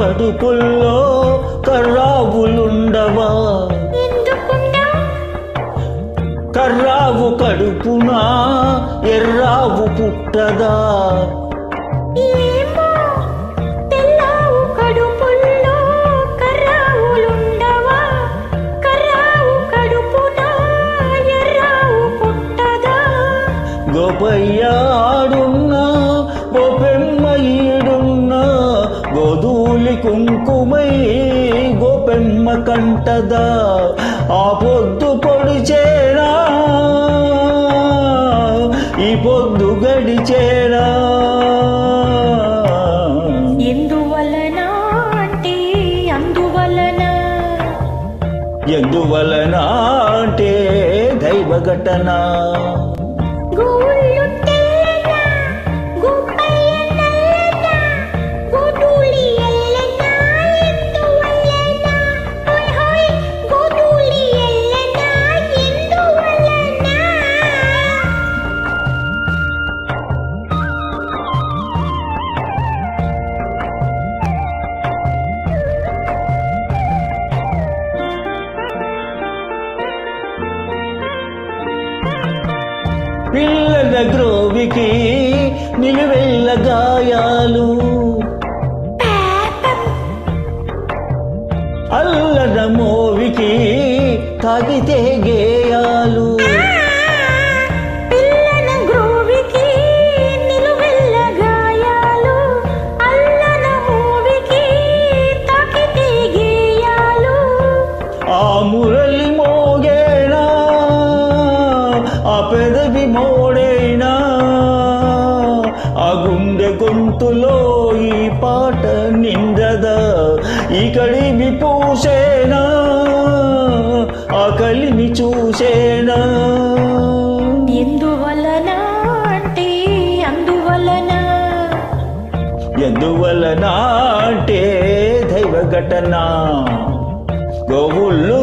కడుపుల్లో కర్రావులుండవా? కర్రావు కడుపున ఎర్రావు పుట్టదా? గోపయ్య ఆడున్నా గోపెమ్మ ఈడున్నా గోధూలి కుంకుమై గోపెమ్మ కంటదా? ఆ పొద్దు పొడిచేనా ఈ పొద్దు గడిచేనా? ఎందువలన అంటే అందువలన, ఎందువలన అంటే దైవ ఘటన. పిల్లల గ్రోవికి నిలువెల్ల గాయాలు, అల్లర మోవికి తాగితే గేయాలు. ఆ మురళి మోగేనా ఆ పెదవి మోడైనా ఆ గుండె గొంతులో ఈ పాట నిండదా? ఈ కడిమి పూసేనా ఆ కలిమి చూసేనా? ఎందువలన అంటే అందువలన, ఎందువలన అంటే దైవ ఘటన. గోవుళ్ళు